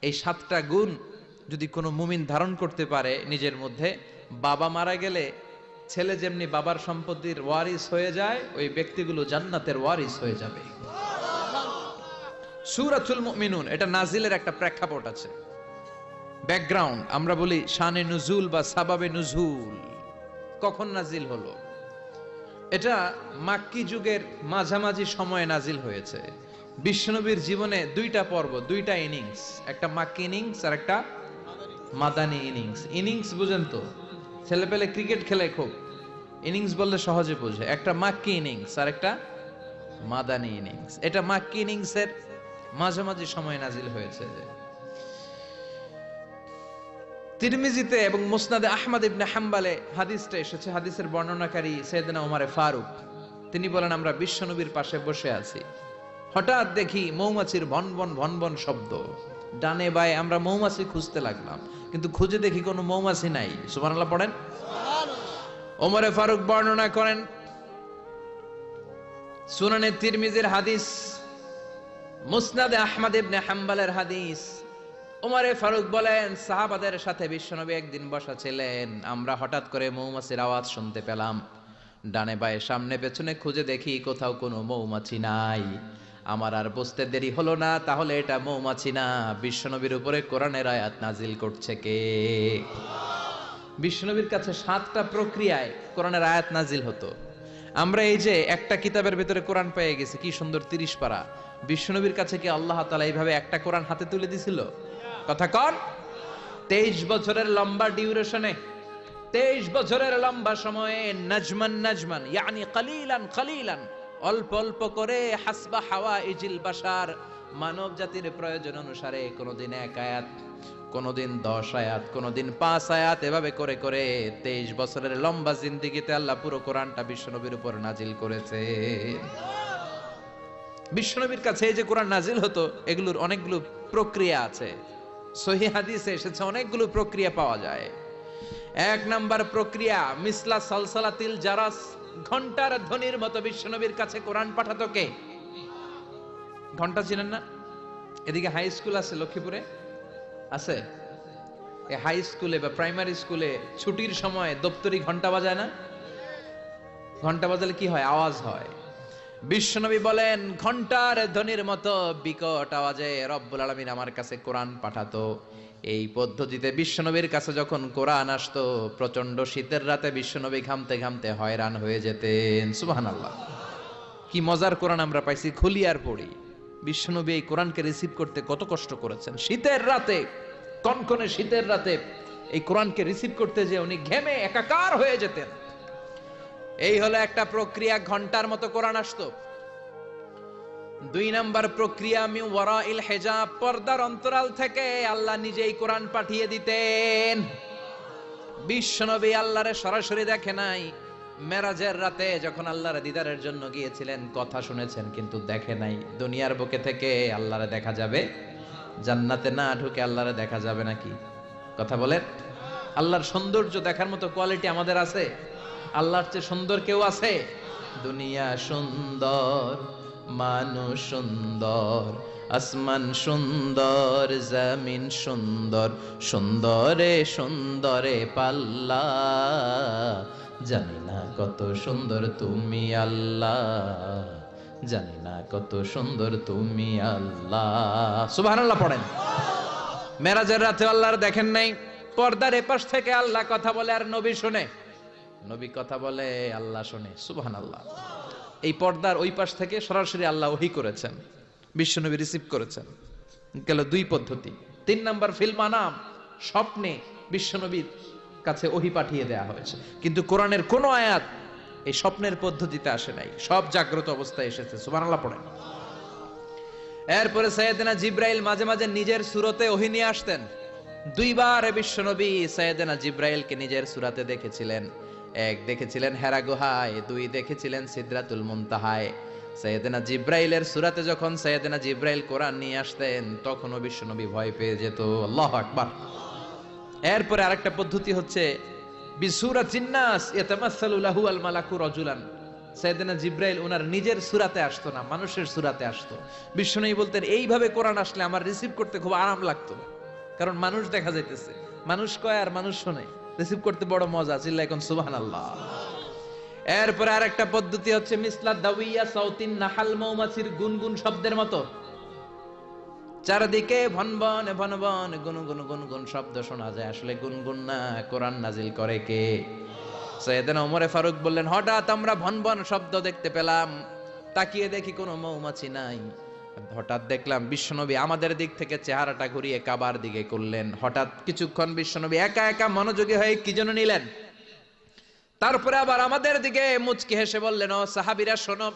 এই 7টা গুণ যদি কোনো মুমিন ধারণ করতে পারে নিজের মধ্যে, বাবা মারা গেলে ছেলে যেমনি বাবার সম্পত্তির ওয়ারিস হয়ে যায়, ওই ব্যক্তিগুলো জান্নাতের ওয়ারিস হয়ে যাবে। সূরাতুল মুমিনুন এটা নাজিলের একটা প্রেক্ষাপট আছে, ব্যাকগ্রাউন্ড। আমরা বলি শানে নুজুল বা সাবাবে নুজুল, কখন নাজিল হলো। এটা মাক্কি যুগের মাঝামাঝি সময়ে নাজিল হয়েছে। বিশ্বনবীর জীবনে 2টা পর্ব, 2টা ইনিংস, একটা মাক্কি ইনিংস আর একটা মাদানী ইনিংস। ইনিংস বুঝেন তো, ছেলে পেলে ক্রিকেট খেলে খুব, ইনিংস বললে সহজে বোঝে। একটা মাক্কি ইনিংস আর একটা মাদানী ইনিংস। এটা মাক্কি ইনিংসের মাঝামাঝি সময়ে নাজিল হয়েছে। তিরমিজিতে এবং মুসনাদে আহমদ ইবনে হাম্বালে হাদিসটা এসেছে। হাদিসের বর্ণনাকারী সাইয়েদনা ওমর ফারুক, তিনি বলেন, আমরা বিশ্বনবীর পাশে বসে আছি, হঠাৎ দেখি মৌমাছির ভনভন ভনভন শব্দ। ডানে বায়ে আমরা মৌমাছি খুঁজতে লাগলাম, কিন্তু খুঁজে দেখি কোনো মৌমাছি নাই। সুবহানাল্লাহ পড়েন। ওমর ফারুক বর্ণনা করেন, সুনানে তিরমিজির হাদিস, মুসনাদে আহমদ ইবনে হাম্বালের হাদিস। ওমর ফারুক বলেন, সাহাবাদের সাথে বিশ্বনবী একদিন বসা ছিলেন, আমরা হঠাৎ করে মৌমাছির আওয়াজ শুনতে পেলাম। ডানে বায়ে সামনে পেছনে খুঁজে দেখি কোথাও কোনো মৌমাছি নাই। আমার আর বুঝতে দেরি হলো না, তাহলে এটা মৌমাছি না, বিশ্বনবীর উপরে কোরআনের আয়াত নাজিল করছে কে? বিশ্বনবীর কাছে 7টা প্রক্রিয়ায় কোরআনের আয়াত নাজিল হতো। আমরা এই যে একটা কিতাবের ভিতরে কোরআন পেয়ে গেছি, কি সুন্দর 30 পারা। বিশ্বনবীর কাছে কি আল্লাহ তাআলা এইভাবে একটা কোরআন হাতে তুলে দিছিল? কথা কর। 23 বছরের লম্বা ডিউরেশনে, 23 বছরের লম্বা সময়ে, নাজমান নাজমান ইয়ানি কালিলান কালিলান, অল্প অল্প করে, হাসবা হাওয়াইজিল বাশার, মানব জাতির প্রয়োজন অনুসারে, কোনদিন 1 আয়াত, কোনদিন 10 আয়াত, কোনদিন 5 আয়াত, এভাবে করে করে 23 বছরের লম্বা জিন্দেগিতে আল্লাহ পুরো কোরআনটা বিশ্বনবীর উপর নাজিল করেছে। বিশ্বনবীর কাছে এই যে কোরআন নাজিল হতো, এগুলোর অনেকগুলো প্রক্রিয়া আছে। সহিহ হাদিসে এসেছে অনেকগুলো প্রক্রিয়া পাওয়া যায়। 1 নাম্বার প্রক্রিয়া, মিসলা সালসালাতিল জারাস, ঘন্টার ধ্বনির মতো বিশ্বনবীর কাছে কোরআন পাঠাতো কে? ঘন্টা চিনেন না? এদিকে হাই স্কুল আছে লক্ষ্মীপুরে, আছে? এই হাই স্কুলে বা প্রাইমারি স্কুলে ছুটির সময় দপ্তরি ঘন্টা বাজায় না? ঘন্টা বাজালে কি হয়? আওয়াজ হয়। বিশ্বনবী বলেন, ঘন্টার ধ্বনির মতো বিকট আওয়াজে রব্বুল আলামিন আমার কাছে কোরআন পাঠাতো। এই পদ্ধতিতে বিশ্বনবীর কাছে যখন কোরআন আসতো, প্রচন্ড শীতের রাতে বিশ্বনবী ঘামতে ঘামতে হয়রান হয়ে যেতেন। সুবহানাল্লাহ, কি মজার কোরআন আমরা পাইছি, খুলি আর পড়ি। বিশ্বনবী এই কোরআনকে রিসিভ করতে কত কষ্ট করেছেন। শীতের রাতে, কনকনে শীতের রাতে এই কোরআনকে রিসিভ করতে যে উনি ঘেমে একাকার হয়ে যেতেন। এই হলো একটা প্রক্রিয়া, ঘন্টার মতো কোরআন আসতো। 2 নাম্বার প্রক্রিয়া, মিন ওয়ারাইল হিজাব, পর্দার অন্তরাল থেকে আল্লাহ নিজেই কোরআন পাঠিয়ে দিতেন। বিশ্বনবী আল্লাহরে সরাসরি দেখে নাই। মেরাজের রাতে যখন আল্লাহর দিদারের জন্য গিয়েছিলেন, কথা শুনেছেন কিন্তু দেখে নাই। দুনিয়ার বুকে থেকে আল্লাহরে দেখা যাবে, জান্নাতে না ঢুকে আল্লাহরে দেখা যাবে নাকি? কথা বলেন। আল্লাহর সৌন্দর্য দেখার মতো কোয়ালিটি আমাদের আছে? আল্লাহর চেয়ে সুন্দর কেউ আছে? দুনিয়া সুন্দর, মানুষ সুন্দর, আসমান সুন্দর, জমিন সুন্দর, সুন্দরে সুন্দরে পাল্লা, জানি না কত সুন্দর তুমি আল্লাহ, জানি না কত সুন্দর তুমি আল্লাহ। সুবহানাল্লাহ পড়েন। মেরাজের রাতে আল্লাহর দেখেন নাই, পর্দার এপাশ থেকে আল্লাহ কথা বলে আর নবী শুনে, নবী কথা বলে আল্লাহ শুনে। সুবহানাল্লাহ। এই পর্দার ওই পাশ থেকে সরাসরি আল্লাহ ওহী করেছেন, বিশ্বনবী রিসিভ করেছেন। গেল 2 পদ্ধতি। 3 নাম্বার, ফিল মানাম, স্বপ্নে বিশ্বনবীর কাছে ওহী পাঠিয়ে দেয়া হয়েছে। কিন্তু কোরআনের কোন আয়াত এই স্বপ্নের পদ্ধতিতে আসে নাই, সব জাগ্রত অবস্থায় এসেছে। সুবহানাল্লাহ পড়েন। এরপরে সাইয়েদনা জিবরাইল মাঝে মাঝে নিজের সূরতে ওহী নিয়ে আসতেন। 2 বার বিশ্বনবী সাইয়েদনা জিবরাইলকে নিজের সূরাতে দেখেছিলেন। 1 দেখেছিলেন হেরা গুহায়, 2 দেখেছিলেন সিদরাতুল মুনতাহায়। সাইয়েদনা জিবরাইলের সূরাতে যখন সাইয়েদনা জিবরাইল কোরআন নিয়ে আসতেন, তখনও বিশ্বনবী ভয় পেয়ে যেত। আল্লাহু আকবার। এরপরে আরেকটা পদ্ধতি হচ্ছে, বিসূরাতিন নাস ইয়াতামাসসালু লাহু আল মালাকু রাজুলান। সাইয়েদনা জিবরাইল ওনার নিজের সূরাতে আসতো না, মানুষের সূরাতে আসতো। বিশ্বনবী বলতেন, এইভাবে কোরআন আসলে আমার রিসিভ করতে খুব আরাম লাগতো। কারণ মানুষ দেখা যাইতেছে, মানুষ কয় আর মানুষ শোনে, রিসিভ করতে বড় মজা। চিল্লা এখন সুবহানাল্লাহ। এরপরে আরেকটা পদ্ধতি হচ্ছে মিসলা দাওয়িয়া সাউতিন নাহাল, মৌমাছির গুনগুন শব্দের মতো চারদিকে ভনভন ভনভন গুনগুন গুনগুন শব্দ শোনা যায়, আসলে গুনগুন না, কোরআন নাজিল করে কে? সাইয়েদনা ওমর ফারুক বললেন, হঠাৎ আমরা ভনভন শব্দ দেখতে পেলাম, তাকিয়ে দেখি কোনো মৌমাছি নাই। হঠাৎ দেখলাম বিশ্বনবী আমাদের দিক থেকে চেহারাটা ঘুরিয়ে কাবার দিকে করলেন। হঠাৎ কিছুক্ষণ বিশ্বনবী একা একা মনোযোগী হয়ে কি যেন নিলেন, তারপরে আবার আমাদের দিকে মুচকি হেসে বললেন, ও সাহাবীরা শোনো,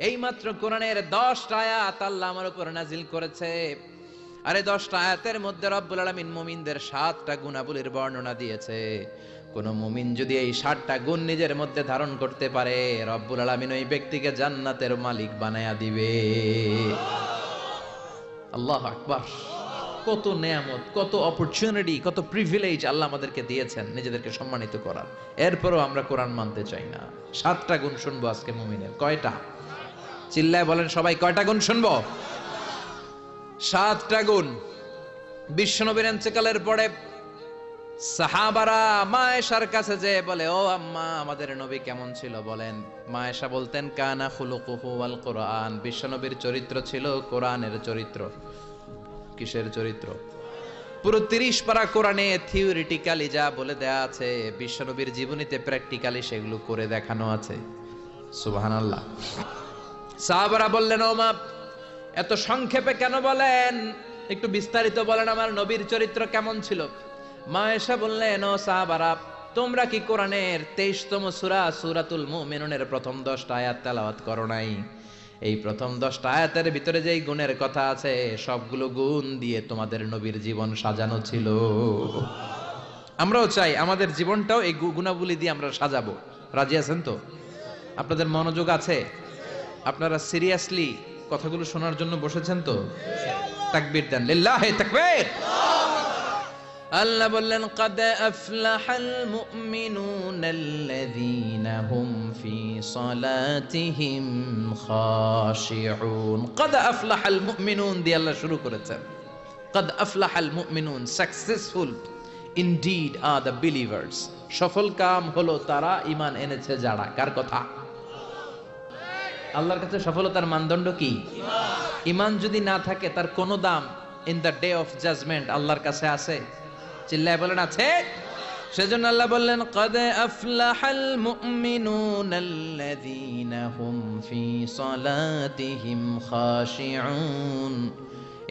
এইমাত্র কোরআনের 10টা আয়াত আল্লাহ আমার উপর নাজিল করেছে। আরে 10টা আয়াতের মধ্যে রব্বুল আলামিন মুমিনদের 7টা গুণাবলীর বর্ণনা দিয়েছে। কোন মুমিন যদি এই 7টা গুণ নিজের মধ্যে ধারণ করতে পারে, রব্বুল আলামিন ওই ব্যক্তিকে জান্নাতের মালিক বানায়া দিবে। আল্লাহু আকবার! কত নেয়ামত, কত অপরচুনিটি, কত প্রিভিলেজ আল্লাহ আমাদেরকে দিয়েছেন নিজেদেরকে সম্মানিত করার। এরপরও আমরা কোরআন মানতে চাই না। 7টা গুণ শুনবো আজকে মুমিনের। কয়টা? চিল্লায় বলেন সবাই, কয়টা গুণ শুনবো? 7টা গুণ। বিশ্বনবীর ইন্তেকালের পরে সাহাবারা মা আয়েশার কাছে যেয়ে বলে, ও আম্মা, আমাদের নবী কেমন ছিল বলেন? মা আয়েশা বলতেন, কানা খুলুকুহু আল কোরআন। বিশ্বনবীর চরিত্র ছিল কোরআনের চরিত্র। কিসের চরিত্র? পুরো 30 পারা কোরআনে থিওরিটিক্যালি যা বলে দেয়া আছে, বিশ্বনবীর জীবনীতে প্র্যাকটিক্যালি সেগুলো করে দেখানো আছে। সুবহানাল্লাহ। সাহাবারা বললেন, ও মা, এত সংক্ষেপে কেন বলেন? একটু বিস্তারিত বলেন, আমার নবীর চরিত্র কেমন ছিল? মা আয়েশা বললেন, ও সাহাবারা, তোমরা কি কোরআনের 23তম সূরা সূরাতুল মুমিনুনের প্রথম 10টা আয়াত তেলাওয়াত করো নাই? এই প্রথম 10টা আয়াতের ভিতরে যেই গুণের কথা আছে, সবগুলো গুণ দিয়ে তোমাদের নবীর জীবন সাজানো ছিল। আমরাও চাই আমাদের জীবনটাও এই গুণাবলী দিয়ে আমরা সাজাবো। রাজি আছেন তো? আপনাদের মনোযোগ আছে? আপনারা সিরিয়াসলি কথাগুলো শোনার জন্য বসেছেন তো? তাকবীর দেন, লিল্লাহি তাকবীর। আল্লাহ বললেন, قد أفلح المؤمنون الذين هم في صلاتهم خاشعون। قد أفلح المؤمنون দিয়ে আল্লাহ শুরু করেছেন। قد أفلح المؤمنون, successful indeed are the believers। সফল কাম হলো তারা ঈমান এনেছে যারা। কার কথা? আল্লাহর কাছে সফলতার মানদণ্ড কি? ঈমান যদি না থাকে তার কোনো দাম in the day of judgement আল্লাহর কাছে আছে? চিল্লায় বলেন আছে? সেজন্য আল্লাহ বললেন, قد أفلح المؤمنون الذين هم في صلاتهم خاشعون।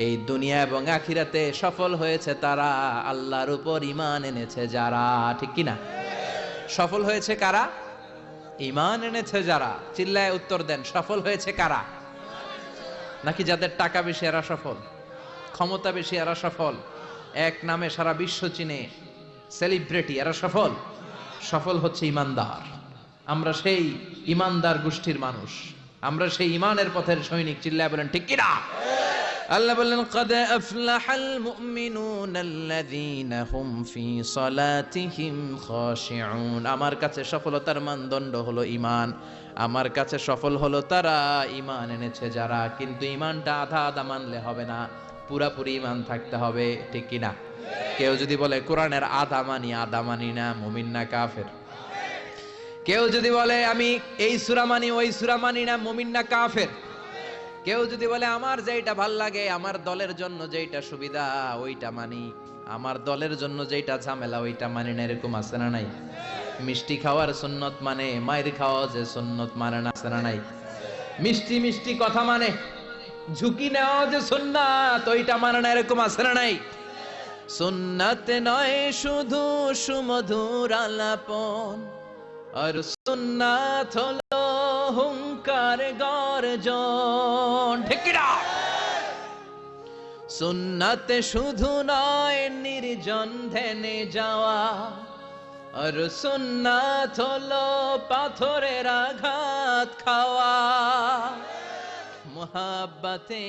এই দুনিয়া এবং আখিরাতে সফল হয়েছে তারা, আল্লাহর উপর ঈমান এনেছে যারা। ঠিক কি না? সফল হয়েছে কারা? ঈমান এনেছে যারা। চিল্লায় উত্তর দেন, সফল হয়েছে কারা? নাকি যাদের টাকা বেশি এরা সফল, ক্ষমতা বেশি এরা সফল, এক নামে সারা বিশ্ব চিনে সেলিব্রিটি এরা সফল? সফল হচ্ছে ঈমানদার। আমরা সেই ঈমানদার গোষ্ঠীর মানুষ, আমরা সেই ঈমানের পথের সৈনিক। চিল্লায় বলেন ঠিক কি না? আল্লাহ বললেন, قد أفلح المؤمنون الذين هم في صلاتهم خاشعون। আমার কাছে সফলতার মানদণ্ড হলো ঈমান। আমার কাছে সফল হলো তারা, ঈমান এনেছে যারা। কিন্তু ঈমানটা আধা আধা মানলে হবে না, পুরাপুরি ঈমান থাকতে হবে। ঠিক কি না? কেউ যদি বলে কোরআনের আধা মানি না, মুমিন না কাফের? কেউ যদি বলে আমি এই সূরা মানি ওই সূরা মানি না, মুমিন না কাফের? কেউ যদি বলে আমার যেটা ভাল লাগে, আমার দলের জন্য যেটা সুবিধা ওইটা মানি, আমার দলের জন্য যেটা ঝামেলা ওইটা মানি না, এরকম আছে না নাই? মিষ্টি খাওয়ার সুন্নত মানে, মায়ের খাওয়া যে সুন্নত মানে না, আছে না নাই? মিষ্টি মিষ্টি কথা মানে, ঝুঁকি নেওয়া যে সুন্নাত ওইটা মানে না, এরকম আছে না নাই? সুন্নাত নয় শুধু সুমধুর আলাপন, আর সুন্নাত হলো হুঙ্কার গর্জন। ঠিক কি না? সুন্নাত শুধু নয় নির্জন ধ্যানে যাওয়া, আর সুন্নাত হলো পাথরের আঘাত খাওয়া। মুহাব্বতে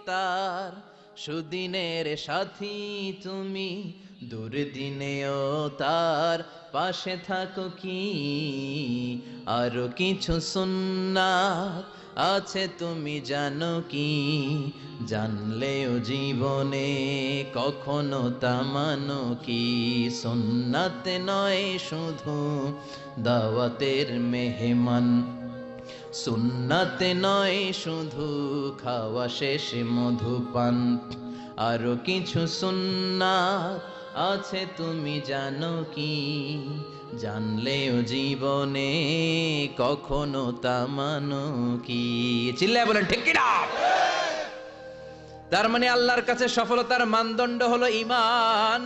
তার সুদিনের সাথী তুমি, দুর্দিনেও তার পাশে থাকো কি? আরো কিছু সুন্নাত আছে তুমি জানো কি, জানলেও জীবনে কখনো তা মানো কি, সুন্নাতে নয় শুধু দাওয়াতের মেহমান, সুন্নাতে নয় শুধু খাওয়া শেষে মধুপান, আরো কিছু সুন্নাত আছে তুমি জানো কি, জানলেও জীবনে কখনো তা মানো কি। চিল্লায় বলেন ঠিক কি না? তার মানে আল্লাহর কাছে সফলতার মানদণ্ড হলো ঈমান,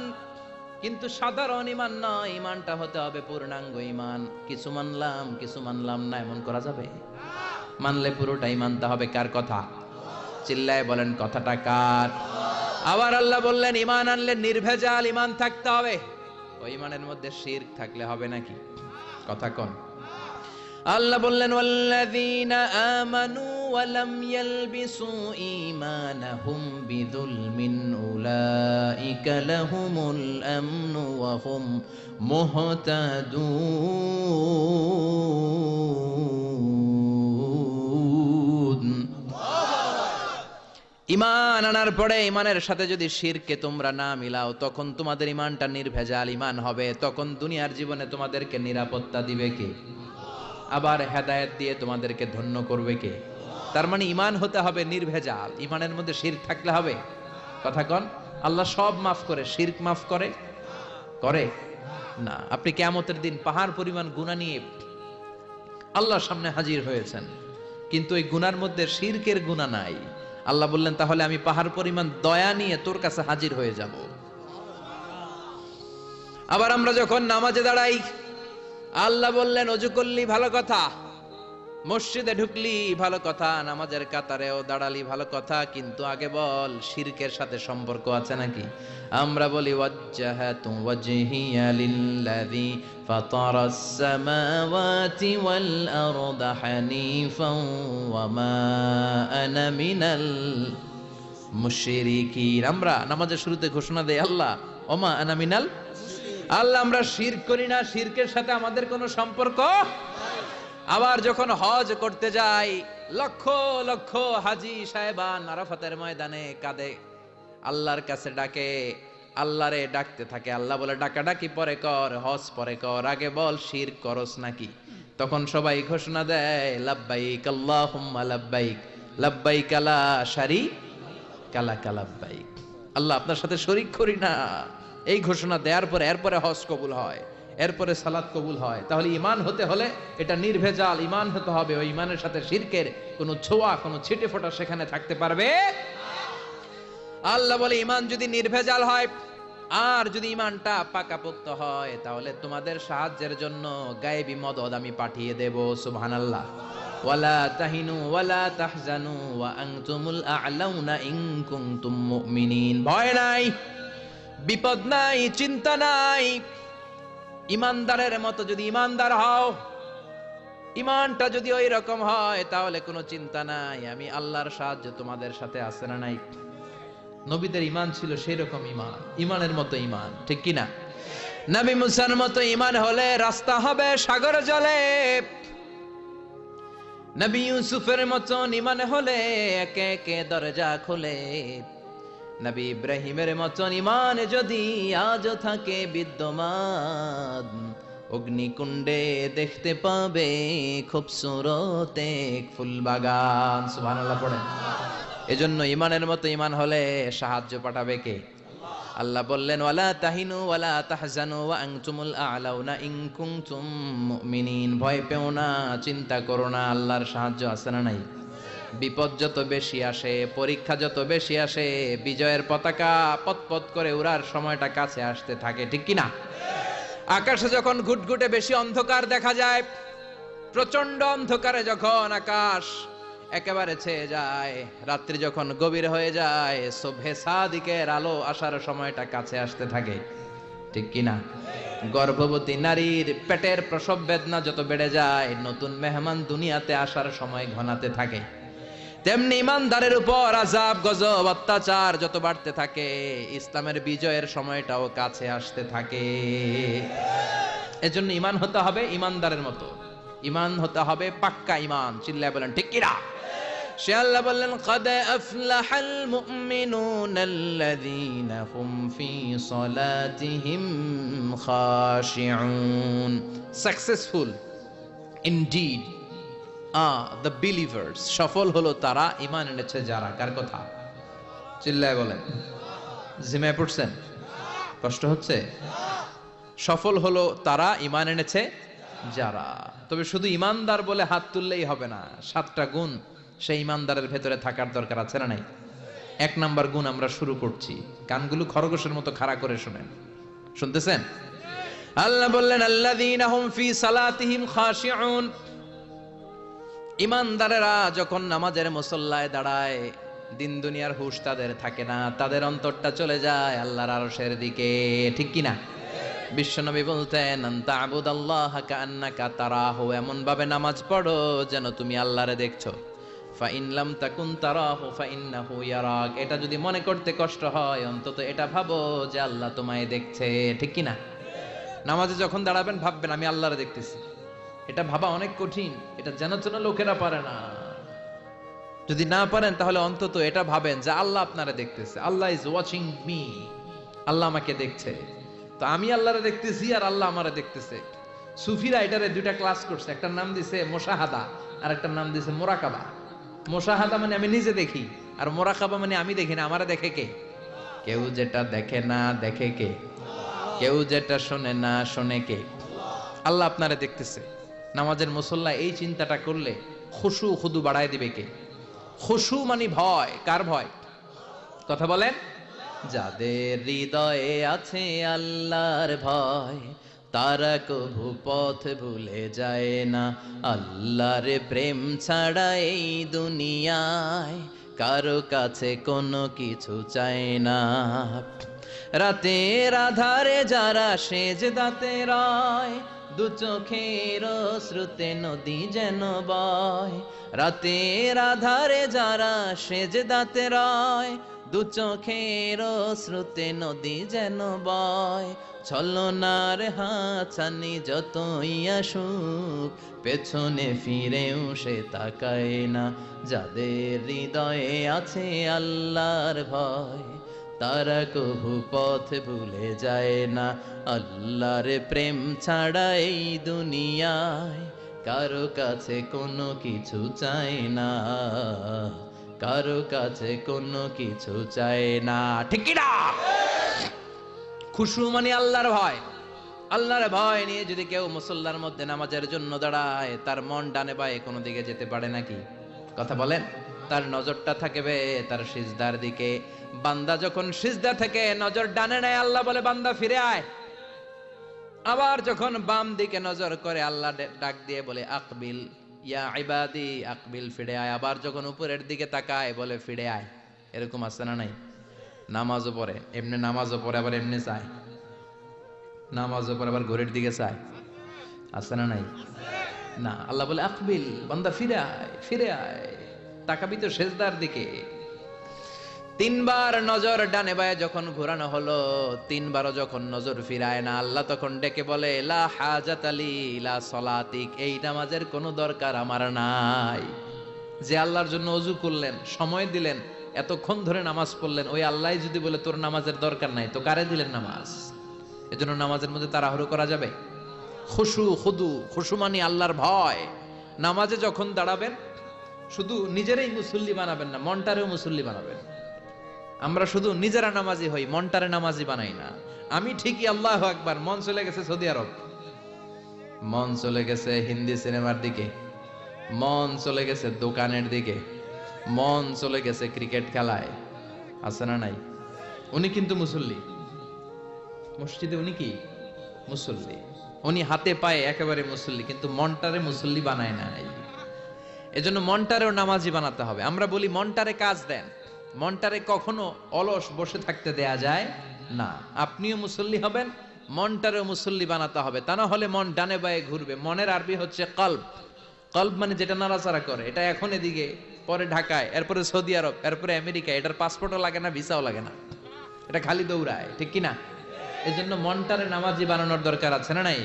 কিন্তু সাধারণ ঈমান নয়, ঈমানটা হতে হবে পূর্ণাঙ্গ ঈমান। কিছু মানলাম না, এমন করা যাবে? মানলে পুরোটাই মানতে হবে। কার কথা? চিল্লায় বলেন কথাটা কার? আবার আল্লাহ বললেন ঈমান আনলে নির্ভেজাল ঈমান থাকতে হবে। ওই ঈমানের মধ্যে শিরক থাকলে হবে নাকি? কথা কোন? আল্লাহ বললেন ওয়াল্লাযীনা আমানু ওয়া লাম ইয়ালবিসু ঈমানাহুম বিযুলমিন উলাইকা লাহুমুল আমনু ওয়া হুম মুহতাদুন। ঈমান আনার পরে ঈমানের সাথে যদি শিরকে তোমরা না মিলাও, তখন তোমাদের ঈমানটা নির্ভেজাল ঈমান হবে। তখন দুনিয়ার জীবনে তোমাদেরকে নিরাপত্তা দিবে কে? আবার হেদায়েত দিয়ে তোমাদেরকে ধন্য করবে কে? তার মানে ঈমান হতে হবে নির্ভেজাল, ঈমানের মধ্যে শিরক থাকলে হবে? কথা কন। আল্লাহ সব মাফ করে, শিরক মাফ করে? করে না। আপনি কিয়ামতের দিন পাহাড় পরিমাণ গুনাহ নিয়ে আল্লাহর সামনে হাজির হয়েছেন, কিন্তু ওই গুনার মধ্যে শিরকের গুনাহ নাই। আল্লাহ বললেন তাহলে আমি পাহাড় পরিমাণ দয়া নিয়ে তোর কাছে হাজির হয়ে যাব। আবার আমরা যখন নামাজে দাঁড়াই, আল্লাহ বললেন ওযু করলি ভালো কথা, মসজিদে ঢুকলি ভালো কথা, নামাজের কাতারেও দাঁড়ালি ভালো কথা, কিন্তু আগে বল শিরকের সাথে সম্পর্ক আছে নাকি? আমরা বলি ওয়াজ্জাহাতু ওয়াজহিয়া লিল্লাযী ফাতারাস সামাওয়াতি ওয়াল আরদা হানিফাও ওয়া মা আনা মিনাল মুশরিকিন। আমরা নামাজের শুরুতে ঘোষণা দেই আল্লাহ ওমা আনা মিনাল, আল্লাহ আমরা শিরক করি না, শিরকের সাথে আমাদের কোনো সম্পর্ক। আবার যখন হজ করতে যাই, লক্ষ লক্ষ হাজী সাহেবান আরাফাতের ময়দানে কাঁদে, আল্লাহর কাছে ডাকে, আল্লাহরে ডাকতে থাকে। আল্লাহ বলে ডাকাডাকি পরে কর, হজ পরে কর, আগে বল শিরক করস নাকি? তখন সবাই ঘোষণা দেয় লাব্বাইক আল্লাহুম্মা লাব্বাইক, লাব্বাইক লা শারীকা লাক লাব্বাইক, আল্লাহ আপনার সাথে শরীক করি না। এই ঘোষণা দেওয়ার পরে এরপরে হজ কবুল হয়, এরপরে সালাত কবুল হয়। তাহলে ঈমান হতে হলে এটা নির্ভেজাল ঈমান হতে হবে। ওই ঈমানের সাথে শিরকের কোনো ছোঁয়া, কোনো ছিটে ফোঁটা সেখানে থাকতে পারবে। আল্লাহ বলে ঈমান যদি নির্ভেজাল হয় আর যদি ঈমানটা পাকাপোক্ত হয়, তাহলে তোমাদের সাহায্যের জন্য গায়েবী মদদ আমি পাঠিয়ে দেব। সুবহানাল্লাহ। ওয়ালা তাহিনু ওয়ালা তাহজানু ওয়া আনতুমুল আ'লাউনা ইন কুনতুম মুমিনিন। ভয় নাই, বিপদ নাই, চিন্তা নাই। ইমানদারের মতো যদি ইমানদার হও, ইমানটা যদি ওই রকম হয়, তাহলে কোনো চিন্তা নাই, আমি আল্লাহর সাহায্য তোমাদের সাথে আছে না নাই? নবীদের ঈমান ছিল সেই রকম ঈমান, ঈমানের মতো ঈমান, ঠিক কি না? নবী মুসার মতো ঈমান হলে রাস্তা হবে সাগর জলে। নবী ইউসুফের মতো ঈমান হলে একে একে দরজা খোলে। নবী ইব্রাহিমের মতন ঈমান যদি আজও থাকে বিদ্যমান, অগ্নিকুণ্ডে দেখতে পাবে খুবসুরত এক ফুলবাগান। সুবহানাল্লাহ পড়েন। এজন্য ঈমানের মতো ঈমান হলে সাহায্য পাঠাবে কে? আল্লাহ বললেন ওয়ালা তাহিনু ওয়ালা তাহজানু ওয়া আনতুমুল আ'লাউনা ইন কুনতুম মুমিনিন। ভয় পেও না, চিন্তা করো না, আল্লাহর সাহায্য আছে না নাই? বিপদ যত বেশি আসে, পরীক্ষা যত বেশি আসে, বিজয়ের পতাকা পতপত করে উড়ার সময়টা কাছে আসতে থাকে, ঠিক কি না? আকাশে যখন ঘুটঘুটে বেশি অন্ধকার দেখা যায়, প্রচন্ড অন্ধকারে যখন আকাশ একেবারে ছেয়ে যায়, রাত্রি যখন গভীর হয়ে যায়, সুবহে সাদিকের আলো আসার সময়টা কাছে আসতে থাকে, ঠিক কি না? গর্ভবতী নারীর পেটের প্রসব বেদনা যত বেড়ে যায়, নতুন মেহমান দুনিয়াতে আসার সময় ঘনাতে থাকে, তেমনি ইমানদারের উপর আযাব গজব অত্যাচার যত বাড়তে থাকে, ইসলামের বিজয়ের সময়টাও কাছে আসতে থাকে। এজন্য ঈমান হতে হবে ইমানদারের মতো, ঈমান হতে হবে পাক্কা ঈমান। চিল্লায় বলেন ঠিক কি না? সে আল্লাহ বললেন قد أفلح المؤمنون الذين هم في صلاتهم خاشعون. সাকসেসফুল ইনডিড দ্য বিলিভার্স, সফল হলো তারা ঈমান এনেছে যারা। কার কথা? চিল্লায় বলেন। জিমায় পড়ছেন? কষ্ট হচ্ছে? সফল হলো তারা ঈমান এনেছে যারা। তবে শুধু ঈমানদার বলে হাত তুললেই হবে না, 7টা গুণ সেই ঈমানদারের ভেতরে থাকার দরকার আছে না নাই? 1 নাম্বার গুণ আমরা শুরু করছি, কানগুলো খরগোশের মতো খাড়া করে শুনেন। শুনতেছেন? আল্লাহ বললেন আল্লাযীনা হুম ফি সালাতিহিম খাশিউন। ঈমানদারেরা যখন নামাজের মুসল্লায় দাঁড়ায়, দিন দুনিয়ার হুঁশ তাদের থাকে না, তাদের অন্তরটা চলে যায় আল্লাহর আরশের দিকে। ঠিক কি না? বিশ্বনবী বলতেন আনতা আবুদাল্লাহ কাআন্নাকা তারাহু, এমন ভাবে নামাজ পড়ো যেন তুমি আল্লাহরে দেখছো। ফা ইন লাম তাকুন তারাহু ফা ইন্নাহু ইয়ারাক, এটা যদি মনে করতে কষ্ট হয় অন্তত এটা ভাবো যে আল্লাহ তোমায় দেখছে। ঠিক কি না? নামাজে যখন দাঁড়াবেন ভাববেন আমি আল্লাহরে দেখতেছি। এটা ভাবা অনেক কঠিন, এটা জানার জন্য লোকেরা পারে না। যদি না পারেন তাহলে অন্তত এটা ভাবেন যে আল্লাহ আপনারা দেখতেছে। আল্লাহ ইজ ওয়াচিং মি, আল্লাহ আমাকে দেখছে। তো আমি আল্লাহরে দেখতেছি আর আল্লাহ আমারে দেখতেছে। সুফিরা এটারে 2টা ক্লাস করছে, একটার নাম দিছে মুশাহাদা আর একটার নাম দিছে মুরাকাবা। মুশাহাদা মানে আমি নিজে দেখি, আর মুরাকাবা মানে আমি দেখি না, আমারে দেখে কে? কেউ যেটা দেখে না দেখে কে? কেউ যেটা শোনে না শোনে কে? আল্লাহ আপনারে দেখতেছে। নামাজের মুসল্লা এই চিন্তাটা করলে খুশু খুদু বাড়ায় দিবে কে? খুশু মানে ভয়। কার ভয়? কথা বলেন। যাদের হৃদয়ে আছে আল্লাহর ভয়, তারা কভু পথ ভুলে যায় না। আল্লাহর প্রেম ছাড়া এই দুনিয়ায় কারো কাছে কোনো কিছু চায় না। রাতের আধারে যারা সেজদাতে রয়, দু চোখের শ্রুতে নদী যেন বয়। রাতের আধারে যারা সেজদাতে রয়, দু চোখের শ্রুতে নদী যেন বয়। ছলনার হাতছানি যতই আসুক, পেছনে ফিরেও সে তাকায় না। যাদের হৃদয়ে আছে আল্লাহর ভয়, তারা কভু পথ ভুলে যায় না। আল্লাহর প্রেম ছাড়া এই দুনিয়ায় কারো কাছে কোনো কিছু চায় না, কারো কাছে কোনো কিছু চায় না। ঠিক কি না? খুশু মানে আল্লাহর ভয়। আল্লাহর ভয় নিয়ে যদি কেউ মুসল্লার মধ্যে নামাজের জন্য দাঁড়ায়, তার মন ডানে বায়ে কোনো দিকে যেতে পারে নাকি? কথা বলেন। তার নজরটা থাকবে তার সিজদার দিকে। বান্দা যখন সিজদা থেকে নজর ডানে নেয়, আল্লাহ বলে বান্দা ফিরে আয়। আবার যখন বাম দিকে নজর করে, আল্লাহ ডাক দিয়ে বলে আকবিল ইয়া ইবাদি আকবিল, ফিরে আয়। আবার যখন উপরের দিকে তাকায় বলে ফিরে আয়। এরকম আছে না নাই? নামাজও পড়ে এমনি, নামাজও পড়ে আবার এমনি চায়, নামাজও পড়ে আবার ঘড়ির দিকে চায়। আছে না নাই? না, আল্লাহ বলে আকবিল, বান্দা ফিরে আয়, ফিরে আয়, তাকাবি তো সেজদার দিকে। 3বার নজর ডানে বায়ে যখন ঘোরানো হলো, 3বারও যখন নজর ফিরায় না, আল্লাহ তখন ডেকে বলে লা হাজাত আলি লা সলাতিক, এই নামাজের কোনো দরকার আমার নাই। যে আল্লাহর জন্য ওযু করলেন, সময় দিলেন, এতক্ষণ ধরে নামাজ পড়লেন, ওই আল্লাহ যদি বলে তোর নামাজের দরকার নাই, তো কারে দিলেন নামাজ? এজন্য নামাজের মধ্যে তাড়াহুড়ো করা যাবে? খুশু খুদু, খুশু মানে আল্লাহর ভয়। নামাজে যখন দাঁড়াবেন শুধু নিজেরাই মুসল্লি বানাবেন না, মনটারেও মুসল্লি বানাবেন। আমরা শুধু নিজেরা নামাজি হই, মনটারে নামাজি বানাই না। আমি ঠিকই আল্লাহু আকবার, মন চলে গেছে সৌদি আরব, মন চলে গেছে হিন্দি সিনেমার দিকে, মন চলে গেছে দোকানের দিকে, মন চলে গেছে ক্রিকেট খেলায়। আছে না নাই? উনি কিন্তু মুসল্লি, মসজিদে উনি কি মুসল্লি, উনি হাতে পায়ে একেবারে মুসল্লি, কিন্তু মনটারে মুসল্লি বানায় নাই। এজন্য মনটারেও নামাজি বানাতে হবে। আমরা বলি মনটারে কাজ দেন, মনটারে কখনো অলস বসে থাকতে দেয়া যায় না। আপনিও মুসল্লি হবেন, মনটারেও মুসল্লি বানাতে হবে, তা না হলে মন ডানে বায়ে ঘুরবে। মনের আরবি হচ্ছে কলব। কলব মানে যেটা নাড়াচাড়া করে। এটা এখন এদিকে, পরে ঢাকায়, এরপরে সৌদি আরব, এরপরে আমেরিকা। এটার পাসপোর্টও লাগে না, ভিসাও লাগে না, এটা খালি দৌড়ায়। ঠিক কিনা? এই জন্য মনটারে নামাজি বানানোর দরকার আছে না নাই?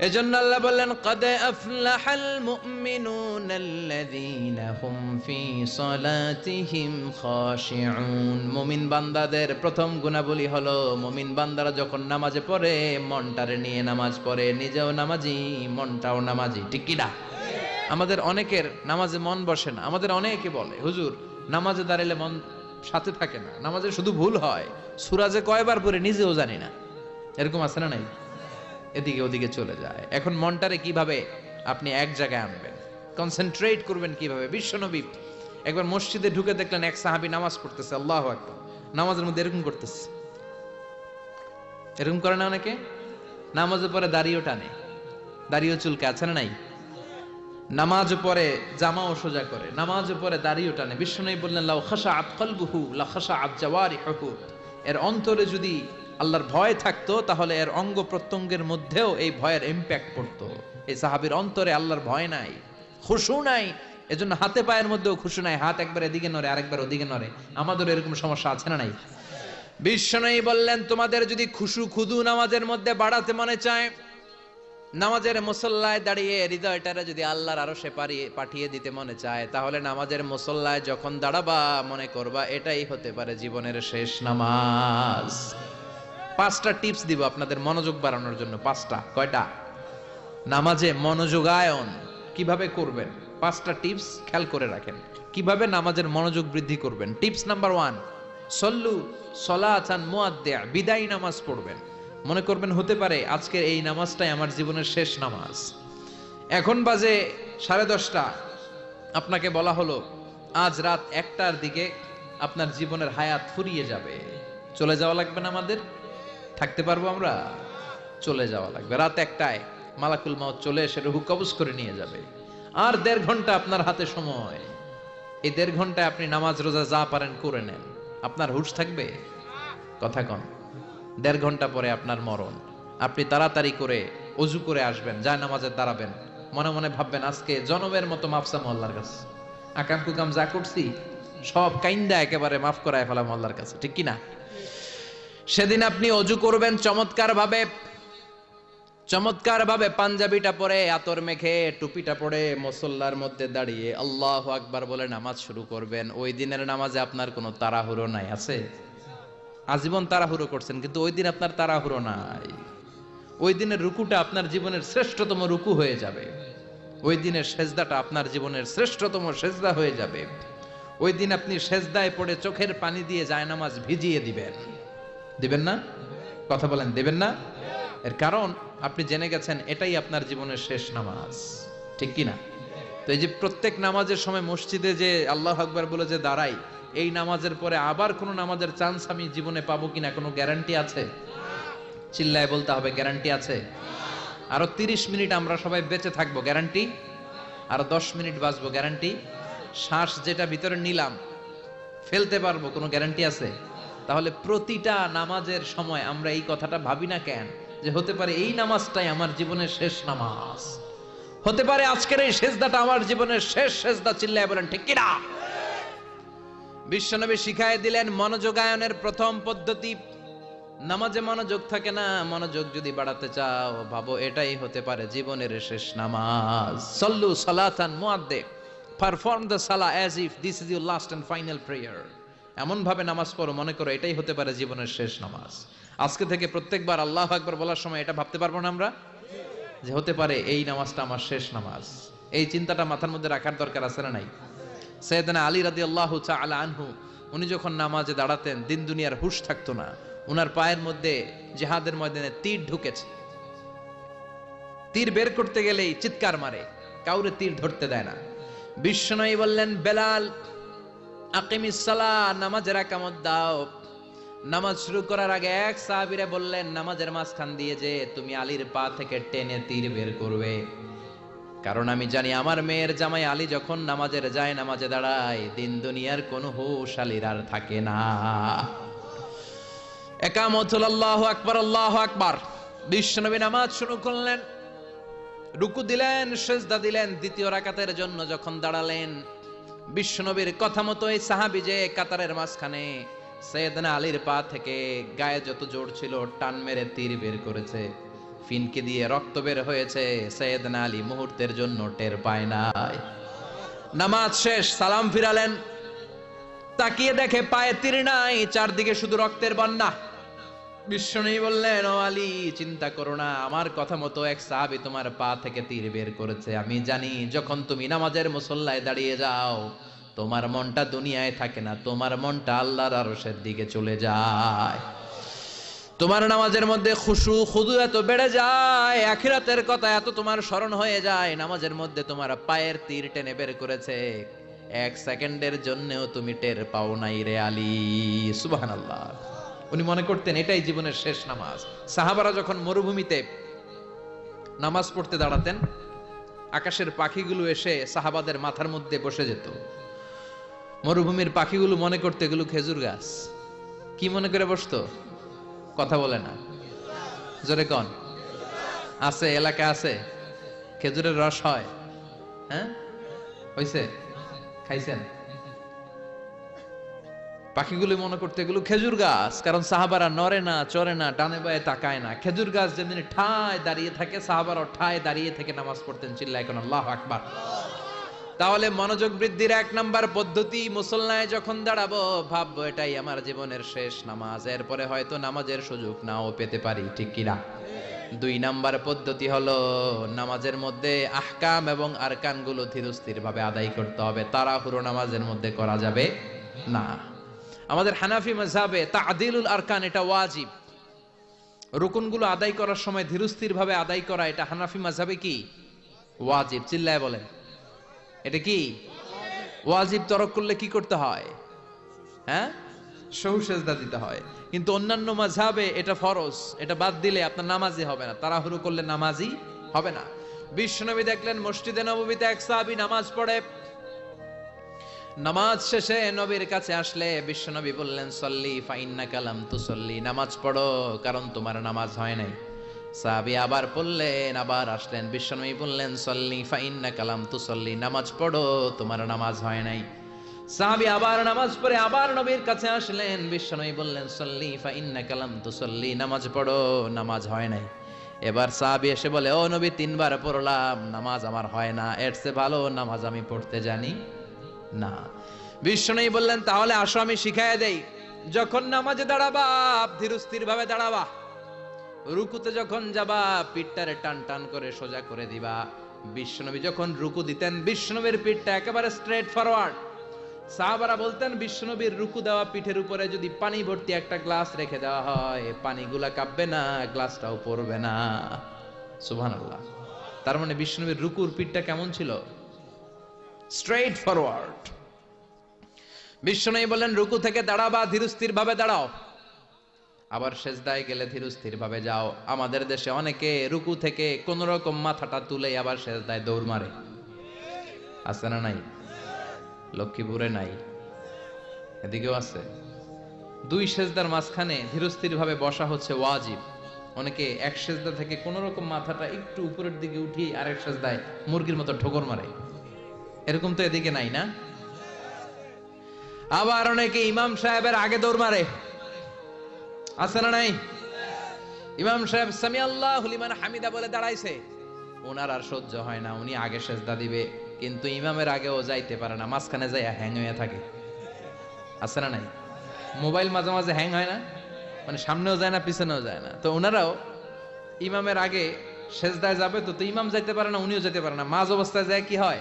এজন্য আল্লাহ বললেন কদ আফলাহাল মুমিনুনাল্লাযীনা হুম ফি সালাতিহিম খাশিউন। মুমিন বান্দাদের প্রথম গুণাবলী হলো মুমিন বান্দারা যখন নামাজে পড়ে মনটারে নিয়ে নামাজ পড়ে, নিজেও নামাজি মনটাও নামাজি, ঠিক কি না? আমাদের অনেকের নামাজে মন বসে না। আমাদের অনেকে বলে হুজুর নামাজে দাঁড়ালে মন সাথে থাকে না, নামাজে শুধু ভুল হয়, সূরা যে কয়বার পড়ে নিজেও জানি না। এরকম আছে না নাই? এদিকে ওদিকে চলে যায়। এখন মনটারে কিভাবে আপনি এক জায়গায় আনবেন, কনসেন্ট্রেট করবেন কিভাবে? বিশ্বনবী একবার মসজিদে ঢুকে দেখলেন এক সাহাবী নামাজ পড়তেছে, আল্লাহু আকবার, নামাজের মধ্যে এরকম করতেছে। এরকম করে না অনেকে? নামাজের পরে দাড়িও টানে, দাড়িও চুলকে, আছে না নাই? নামাজ পরে জামাও সোজা করে, নামাজ পরে দাড়িও টানে। বিশ্বনবী বললেন লাউ খাশাআত কলবুহু লা খাশাআত জাওয়ারিহুহু। এর অন্তরে যদি আল্লাহর ভয় থাকতো তাহলে এর অঙ্গ প্রত্যঙ্গের মধ্যেও এই ভয়ের ইম্প্যাক্ট পড়তো। এই সাহাবীর অন্তরে আল্লাহর ভয় নাই, খুশু নাই, এজন্য হাতে পায়ের মধ্যেও খুশু নাই, হাত একবার এদিকে নড়ে আরেকবার ওদিকে নড়ে। আমাদের এরকম সমস্যা আছে না নাই? বিশ্বনবী বললেন তোমাদের যদি খুশু খুদু নামাজের মধ্যে বাড়াতে মনে চায়, নামাজের মুসল্লায় দাঁড়িয়ে হৃদয়টারে যদি আল্লাহর আরশে পাঠিয়ে দিতে মনে চায়, তাহলে নামাজের মুসল্লায় যখন দাঁড়াবা মনে করবা এটাই হতে পারে জীবনের শেষ নামাজ। 5টা টিপস দিব আপনাদের মনোযোগ বাড়ানোর জন্য। 5টা। কয়টা? নামাজে মনোযোগায়ন কিভাবে করবেন 5টা টিপস খেয়াল করে রাখেন, কিভাবে নামাজের মনোযোগ বৃদ্ধি করবেন। টিপস নাম্বার 1, সল্লু সলাতান মুআদ্দিয়া, বিদায়ী নামাজ পড়বেন। মনে করবেন হতে পারে আজকের এই নামাজটাই আমার জীবনের শেষ নামাজ। এখন বাজে 10:30, আপনাকে বলা হলো আজ রাত 1টার দিকে আপনার জীবনের হায়াত ফুরিয়ে যাবে, চলে যাওয়া লাগবে না? আমাদের থাকতে পারবো আমরা? চলে যাওয়া লাগবে। রাত 1টায় মালাকুল মউত চলে এসে রূহ কবজ করে নিয়ে যাবে। আর 1.5 ঘন্টা আপনার হাতে সময়। এই 1.5 ঘন্টায় আপনি নামাজ রোজা যা পারেন করে নেন, আপনার হুঁশ থাকবে? কথা কন। 1.5 ঘন্টা পরে আপনার মরণ। আপনি তাড়াতাড়ি করে অজু করে আসবেন, যায় নামাজে দাঁড়াবেন, মনে মনে ভাববেন আজকে জনমের মতো মাফ চামু আল্লাহর কাছে, আকাম কুকাম যা করছি সব কাইন্দা একেবারে মাফ করায় ফেলাম আল্লাহর কাছে, ঠিক কি না? সেদিন আপনি অজু করবেন চমৎকার ভাবে পাঞ্জাবিটা পরে, আতর মেখে, টুপিটা পরে মুসল্লার মধ্যে দাঁড়িয়ে আল্লাহু আকবার বলে নামাজ শুরু করবেন। ওই দিনের নামাজে আপনার কোনো তাড়াহুড়ো নাই। আছে? আজীবন তাড়াহুড়ো করছেন, কিন্তু ওই দিন আপনার তাড়াহুড়ো নাই। ওই দিনের রুকুটা আপনার জীবনের শ্রেষ্ঠতম রুকু হয়ে যাবে। ওই দিনের সেজদাটা আপনার জীবনের শ্রেষ্ঠতম সেজদা হয়ে যাবে। ওই দিন আপনি সেজদায় পড়ে চোখের পানি দিয়ে জায়নামাজ ভিজিয়ে দিবেন না? কথা বলেন, দিবেন না? এর কারণ আপনি জেনে গেছেন এটাই আপনার জীবনের শেষ নামাজ, ঠিক কি না? তো এই যে প্রত্যেক নামাজের সময় মসজিদে যে আল্লাহু আকবার বলে যে দাঁড়াই, এই নামাজের পরে আবার কোনো নামাজের চান্স আমি জীবনে পাবো কিনা কোনো গ্যারান্টি আছে? চিল্লায় বলতে হবে, গ্যারান্টি আছে? আরো 30 মিনিট আমরা সবাই বেঁচে থাকবো, গ্যারান্টি? আরো 10 মিনিট বাঁচবো, গ্যারান্টি? শ্বাস যেটা ভিতরে নিলাম ফেলতে পারবো, কোনো গ্যারান্টি আছে? তাহলে প্রতিটা নামাজের সময় আমরা এই কথাটা ভাবি না কেন যে হতে পারে এই নামাজটাই আমার জীবনের শেষ নামাজ, হতে পারে আজকের এই সেজদাটা আমার জীবনের শেষ সেজদা। চিল্লায় বলেন ঠিক কিনা? বিশ্বনবী শিখায় দিলেন মনোযোগায়নের প্রথম পদ্ধতি। নামাজে মনোযোগ থাকে না, মনোযোগ যদি বাড়াতে চাও ভাবো এটাই হতে পারে জীবনের শেষ নামাজ। সল্লু সালাতান মুআদ্দিয়া, পারফর্ম দ্য সালাহ as if this is your last and final prayer. এমন ভাবে নামাজ পড়ো মনে করো এটাই হতে পারে জীবনের শেষ নামাজ। আজকে থেকে প্রত্যেকবার আল্লাহু আকবার বলার সময় এটা ভাবতে পারবো না আমরা যে হতে পারে এই নামাজটা আমার শেষ নামাজ। এই চিন্তাটা মাথার মধ্যে রাখার দরকার আছে না নাই? সাইয়েদনা আলী রাদিয়াল্লাহু তাআলা আনহু উনি যখন নামাজে দাঁড়াতেন দিন দুনিয়ার হুঁশ থাকতো না। উনার পায়ের মধ্যে জিহাদের ময়দানে তীর ঢুকেছে, তীর বের করতে গেলেই চিৎকার মারে, কাউরে তীর ধরতে দেয় না। বিশ্বনবী বললেন বেলাল আকিমিস সালাহ, নামাজের একামত দাও। নামাজ শুরু করার আগে এক সাহাবীরে বললেন নামাজের মাঝখান দিয়ে যে তুমি আলীর পা থেকে টেনে তীর বের করবে, কারণ আমি জানি আমার মেয়ের জামাই আলী যখন নামাজের যায় নামাজে দাঁড়ায় দিন দুনিয়ার কোনো হুঁশ আলীর আর থাকে না। একামতুল আল্লাহু আকবার, আল্লাহু আকবার। বিশ্বনবী নামাজ শুরু করলেন, রুকু দিলেন, সিজদা দিলেন। দ্বিতীয় রাকাতের জন্য যখন দাঁড়ালেন বিশ্বনবীর কথা মতো এই সাহাবী যে কাতারের মাঝখানে সাইয়েদনা আলীর পা থেকে গায়ে যত জোর ছিল টান মেরে তীর বের করেছে। ফিনকে দিয়ে রক্ত বের হয়েছে, সৈয়দনা আলী মুহূর্তের জন্য টের পায় নাই। নামাজ শেষ, সালাম ফিরালেন, তাকিয়ে দেখে পায়ে তীর নাই, চারদিকে শুধু রক্তের বন্যা। বিশ্বনবী বললেন, ও আলী চিন্তা করো না, আমার কথা মতো এক সাহাবী তোমার পা থেকে তীর বের করেছে। আমি জানি যখন তুমি নামাজের মুসল্লায় দাঁড়িয়ে যাও, তোমার মনটা দুনিয়ায় থাকে না, তোমার মনটা আল্লাহর আরশের দিকে চলে যায়। তোমার নামাজের মধ্যে খুশু খুদু এত বেড়ে যায়, আখিরাতের কথা এত তোমার স্মরণ হয়ে যায়, নামাজের মধ্যে তোমার পায়ের তীর টেনে বের করেছে, এক সেকেন্ডের জন্যও তুমি টের পাও নাই রে আলী। সুবহানাল্লাহ। উনি মনে করতেন এটাই জীবনের শেষ নামাজ। সাহাবারা যখন মরুভূমিতে নামাজ পড়তে দাঁড়াতেন, আকাশের পাখিগুলো এসে সাহাবাদের মাথার মধ্যে বসে যেত। মরুভূমির পাখিগুলো মনে করতে এগুলো খেজুর গাছ। কি মনে করে বসতো? কথা বলে না, জোরে কন। আছে, এলাকা আছে খেজুরের রস হয়? হ্যাঁ হইছে? খাইছেন? পাখিগুলো মনে করতে এগুলো খেজুর গাছ, কারণ সাহাবারা নড়ে না, চড়ে না, ডানে বায়ে তাকায় না। খেজুর গাছ যেমন ঠায় দাঁড়িয়ে থাকে, সাহাবারা ঠায় দাঁড়িয়ে থেকে নামাজ পড়তেন। চিল্লায় এখন আল্লাহু আকবার। তাহলে মনোযোগ বৃদ্ধির এক নাম্বার পদ্ধতি, মুসল্লায় যখন দাঁড়াবো ভাববো এটাই আমার জীবনের শেষ নামাজ, এরপরে হয়তো নামাজের সুযোগ নাও পেতে পারি, ঠিক কিনা? দুই নাম্বার পদ্ধতি হলো নামাজের মধ্যে আহকাম এবং আরকানগুলো ধীরস্থির ভাবে আদায় করতে হবে, তাড়াহুড়ো নামাজের মধ্যে করা যাবে না। আমাদের হানাফি মাযহাবে তা'দিলুল আরকান এটা ওয়াজিব। রুকুনগুলো আদায় করার সময় ধীরস্থির ভাবে আদায় করা, এটা হানাফি মাযহাবে কি ওয়াজিব। চিল্লায় বলেন, এটা কি ওয়াজিব। তরক করলে কি করতে হয়? হ্যাঁ, সহু সেজদা দিতে হয়। কিন্তু অন্যান্য মাযহাবে এটা ফরজ, এটা বাদ দিলে আপনার নামাজই হবে না, তাড়াহুড়ো করলে নামাজই হবে না। বিশ্বনবী দেখলেন মসজিদে নববীতে এক সাহাবী নামাজ পড়ে, নামাজ শেষে নবীর কাছে আসলে বিশ্বনবী বললেন, সল্লি ফাইন্নাকা লাম তুসল্লি, নামাজ পড়ো কারণ তোমার নামাজ হয় নাই। সাহাবী আবার পড়লেন, আবার আসলেন, বিশ্বনবী বললেন, সল্লি ফাইন্নাকা লাম তুসল্লি, নামাজ পড়ো তোমার নামাজ হয় নাই। সাহাবী আবার নামাজ পড়ে আবার নবীর কাছে আসলেন, বিশ্বনবী বললেন, সল্লি ফাইন্নাকা লাম তুসল্লি, নামাজ পড়ো নামাজ হয় নাই। এবার সাহাবী এসে বলে, ও নবী তিনবার পড়লাম, নামাজ আমার হয় না, এর চেয়ে ভালো নামাজ আমি পড়তে জানি না। বিশ্বনবী বললেন, তাহলে আসো আমি শিখাইয়া দেই। যখন নামাজে দাঁড়াবা ধীরস্থির ভাবে দাঁড়াবা, রুকুতে যখন যাবা পিঠটারে টান টান করে সোজা করে দিবা। বিশ্বনবী যখন রুকু দিতেন বিশ্বনবীর পিঠটা একেবারে স্ট্রেট ফরওয়ার্ড। সাহাবারা বলতেন বিশ্বনবীর রুকু দেওয়া পিঠের উপরে যদি পানি ভর্তি একটা গ্লাস রেখে দেওয়া হয়, পানিগুলা কাঁপবে না, গ্লাসটাও পড়বে না। সুবহানাল্লাহ। তার মানে বিশ্বনবীর রুকুর পিঠটা কেমন ছিল? Straight forward. বিশ্বনবী বলেন, রুকু থেকে দাঁড়াবা ধীরস্থির ভাবে দাঁড়াও, আবার সেজদায় গেলে ধীরস্থির ভাবে যাও। আমাদের দেশে অনেকে রুকু থেকে কোন রকম মাথাটা তুলে আবার সেজদায় দৌড় মারে, আছে না নাই? লক্ষ্মীপুরে নাই, এদিকেও আছে। দুই সেজদার মাঝখানে ধীরস্থির ভাবে বসা হচ্ছে ওয়াজিব। অনেকে এক সেজদা থেকে কোন রকম মাথাটা একটু উপরের দিকে উঠিয়ে আরেক সেজদায় মুরগির মতো ঠোকর মারে, এরকম তো এদিকে নাই না? আবার অনেকে ইমাম সাহেবের আগে দৌড় মারে, আছে না নাই? ইমাম সাহেব সামি আল্লাহু লিমান হামিদা বলে দাঁড়াইছে, ওনার আর সহ্য হয় না, উনি আগে সেজদা দিবে, কিন্তু ইমামের আগেও যাইতে পারে না, মাঝখানে যাইয়া হ্যাং হয়ে থাকে, আছে না নাই? মোবাইল মাঝে মাঝে হ্যাং হয় না, মানে সামনেও যায় না পিছনেও যায় না। তো ওনারাও ইমামের আগে সেজদায় যাবে, তো ইমাম যাইতে পারে না, উনিও যেতে পারে না, মাঝ অবস্থায় যায় কি হয়?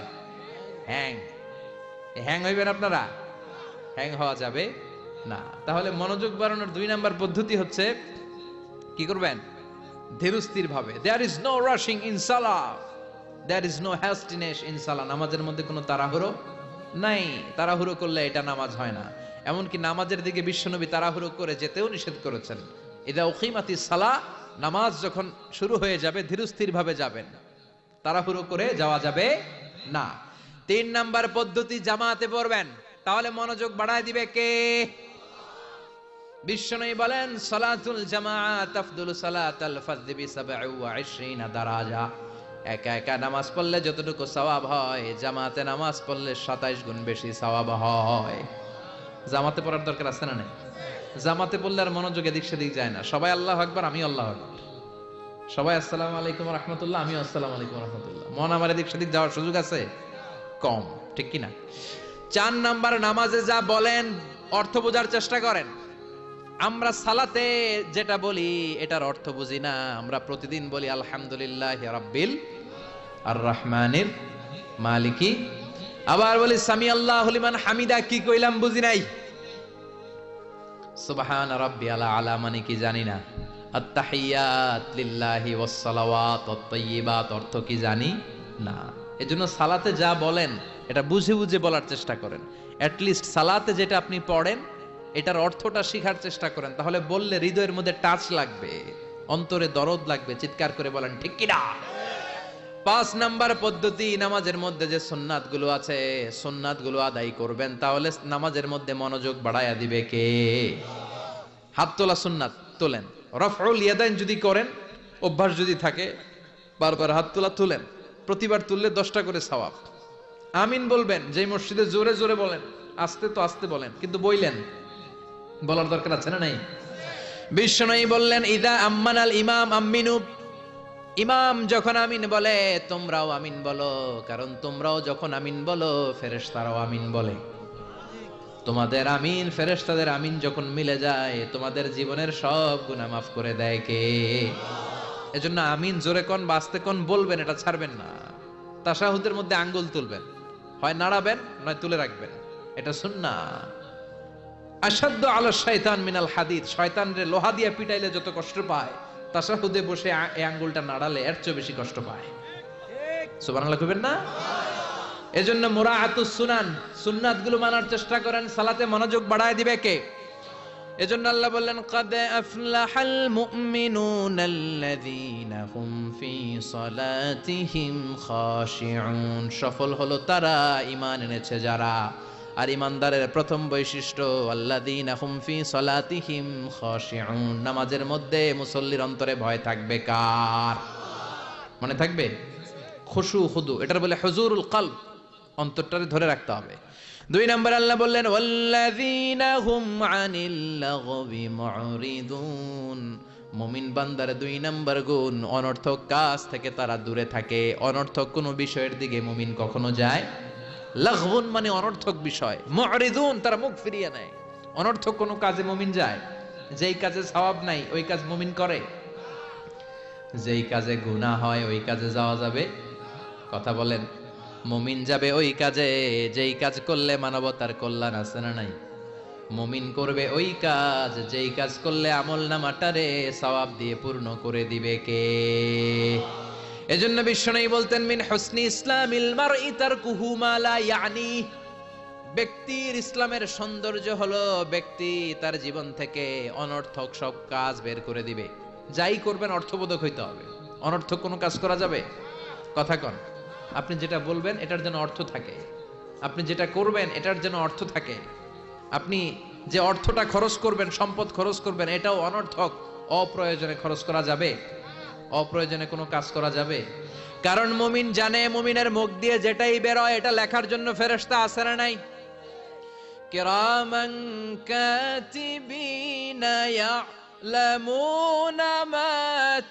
হ্যাং। হ্যাং হইবেন আপনারা? হ্যাং হওয়া যাবে না। তাহলে মনোযোগ বাড়ানোর দুই নাম্বার পদ্ধতি হচ্ছে কি করবেন? ধীরস্থির ভাবে। There is no rushing in salah, there is no hastiness in salah। নামাজের মধ্যে কোনো তাড়াহুড়ো নাই, তাড়াহুড়ো করলে এটা নামাজ হয় না। এমনকি নামাজের দিকে বিশ্বনবী তাড়াহুড়ো করে যেতেও নিষেধ করেছেন। ইদা উকিমাতিস সালাহ, নামাজ যখন শুরু হয়ে যাবে ধীরস্থির ভাবে যাবেন, তাড়াহুড়ো করে যাওয়া যাবে না। তিন নাম্বার পদ্ধতি, জামাতে পড়বেন, তাহলে মনোযোগ বাড়ায় দিবে কে? বিশ্বনবী বলেন, সালাতুল জামাআত তাফদুলু সালাতাল ফাজদি বি27 দারাজা। একা একা নামাজ পড়লে যতটুকু সওয়াব হয়, জামাতে নামাজ পড়লে 27 গুণ বেশি সওয়াব হয়। জামাতে পড়ার দরকার আছে না নাই? জামাতে পড়লে আর মনোযোগ এদিক সেদিক যায় না, সবাই আল্লাহু আকবার, আমি আল্লাহু আকবার। সবাই আসসালামু আলাইকুম রহমতুল্লাহ, আমিও আসসালামু আলাইকুম রহমতুল্লাহ। মন আমার এদিক সেদিক যাওয়ার সুযোগ আছে কম, ঠিক কিনা? 4 নাম্বার, নামাজে যা বলেন অর্থ বোঝার চেষ্টা করেন। আমরা সালাতে যেটা বলি এটার অর্থ বুঝি না। আমরা প্রতিদিন বলি আলহামদুলিল্লাহ রাব্বিল আর রহমানির মালিকি, আবার বলি সামি আল্লাহু লিমান হামিদা, কি কইলাম বুঝি নাই। সুবহান রাব্বিয়াল আলা মানে কি জানি না। আত-তাহিয়াত লিল্লাহি ওয়াস সালাওয়াত ওয়াত তাইয়্যিবাত অর্থ কি জানি না। এজন্য সালাতে যা বলেন এটা বুঝে বুঝে বলার চেষ্টা করেন। অ্যাট লিস্ট সালাতে যেটা আপনি পড়েন এটার অর্থটা শেখার চেষ্টা করেন, তাহলে বললে হৃদয়ের মধ্যে টাচ লাগবে, অন্তরে দরদ লাগবে, চিৎকার করে বলেন ঠিক কিনা। 5 নাম্বার পদ্ধতি, নামাজের মধ্যে যে সুন্নাত গুলো আছে সুন্নাত গুলো আদায় করবেন, তাহলে নামাজের মধ্যে মনোযোগ বাড়ায়া দিবে কে? হাত তোলা সুন্নাত তোলেন। রফউল ইয়াদাইন যদি করেন, অভ্যাস যদি থাকে, বারবার হাত তোলা তুলেন, প্রতিবার তুললে 10টা করে সওয়াব। আমিন বলবেন, যেই মসজিদে জোরে জোরে বলেন, আস্তে তো আস্তে বলেন, কিন্তু বইলেন, বলার দরকার আছে না নাই? বিশ্বনবী বললেন ইদা আম্মানাল ইমাম আমিনু, ইমাম যখন আমিন বলে তোমরাও আমিন বলো, কারণ তোমরাও যখন আমিন বলো ফেরেশতারাও আমিন বলে। তোমাদের আমিন ফেরেশতাদের আমিন যখন মিলে যায় তোমাদের জীবনের সব গুনাহ মাফ করে দেয় কে? এজন্য আমিন জোরে কোন বাস্তে কোন বলবেন, এটা ছাড়বেন না। তাশাহুদের মধ্যে আঙ্গুল তুলবেন, হয় নাড়াবেন নয় তুলে রাখবেন, এটা সুন্নাহ। আশাদ্দু আলা শাইতান মিনাল হাদিদ, শয়তান রে লোহা দিয়ে পিটাইলে যত কষ্ট পায়, তাশাহুদে বসে এই আঙ্গুলটা নাড়ালে এর চেয়ে বেশি কষ্ট পায়। সুবহানাল্লাহ কইবেন না? এজন্য মুরাআতুস সুনান, সুন্নাতগুলো মানার চেষ্টা করেন, সালাতে মনোযোগ বাড়ায় দিবে কে? এজন্য আল্লাহ বললেন কাদ আফলাহাল মুমিনুনাল্লাযীনা হুম ফি সালাতিহিম খাশিউন, সফল হলো তারা ঈমান এনেছে যারা। আর ঈমানদারের প্রথম বৈশিষ্ট্য আল্লাযীনা হুম ফি সালাতিহিম খাশিউন, নামাজের মধ্যে মুসল্লির অন্তরে ভয় থাকবে কার? মনে থাকবে খুশু খুদু, এটার বলে হুজুরুল কলব, অন্তরটারে ধরে রাখতে হবে। 2 নম্বর আল্লাহ বললেন ওয়াল্লাযীনা হুম আনিল লাগবি মুরিদুন, মুমিন বান্দার 2 নম্বর গুণ অনর্থক কাজ থেকে তারা দূরে থাকে। অনর্থক কোনো বিষয়ের দিকে মুমিন কখনো যায়, লাগবুন মানে অনর্থক বিষয়, মুরিদুন তারা মুখ ফিরিয়ে নেয়। অনর্থক কোনো কাজে মুমিন যায়, যেই কাজে সওয়াব নাই ওই কাজ মুমিন করে, যেই কাজে গুনাহ হয় ওই কাজে যাওয়া যাবে? কথা বলেন। মুমিন যাবে ওই কাজে যেই কাজ করলে মানবতার কল্যাণ আছে না নাই? মুমিন করবে ওই কাজ যেই কাজ করলে আমলনামাটারে সওয়াব দিয়ে পূর্ণ করে দিবে কে? এজন্য বিশ্বনবী বলতেন মিন হুসনি ইসলামিল মারই তারকুহু মা লা ইয়ানি, ব্যক্তির ইসলামের সৌন্দর্য হলো ব্যক্তি তার জীবন থেকে অনর্থক সব কাজ বের করে দিবে। যাই করবেন অর্থবোধক হইতে হবে। অনর্থক কোনো কাজ করা যাবে? কথা কন। আপনি যেটা বলবেন এটার যেন অর্থ থাকে, আপনি যেটা করবেন এটার যেন অর্থ থাকে। আপনি যে অর্থটা খরচ করবেন, সম্পদ খরচ করবেন, এটাও অনর্থক অপ্রয়োজনে খরচ করা যাবে? অপ্রয়োজনে কোনো কাজ করা যাবে? কারণ মুমিন জানে মুমিনের মুখ দিয়ে যেটাই বের হয় এটা লেখার জন্য ফেরেশতা আছে না নাই? কিরামান কাতিবিনা ইয়ালামুনা মা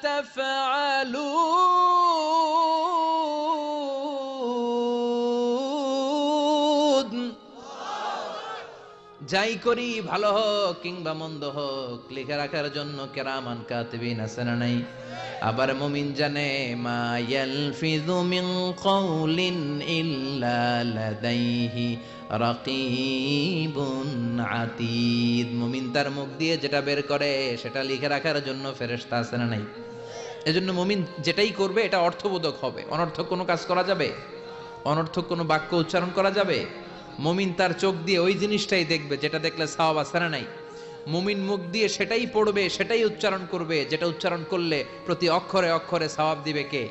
তাফআলুন, যাই করি ভালো হোক কিংবা মন্দ হোক লিখে রাখার জন্য কিরামান কাতিবিন আছে না নাই? আবার মুমিন জানে মা ইয়ালফিযু মিন কাউলিন ইল্লা লাদাইহি রাকিবুন আতীদ, মুমিন তার মুখ দিয়ে যেটা বের করে সেটা লিখে রাখার জন্য ফেরেশতা আছে না নাই? এজন্য মুমিন যেটাই করবে এটা অর্থবোধক হবে। অনর্থক কোনো কাজ করা যাবে? অনর্থক কোনো বাক্য উচ্চারণ করা যাবে? মুমিন তার চোখ দিয়ে ওই জিনিসটাই দেখবে যেটা দেখলে সওয়াব আছে না নাই? মুমিন মুখ দিয়ে সেটাই পড়বে, সেটাই উচ্চারণ করবে যেটা উচ্চারণ করলে প্রতি অক্ষরে অক্ষরে সওয়াব দিবে কে?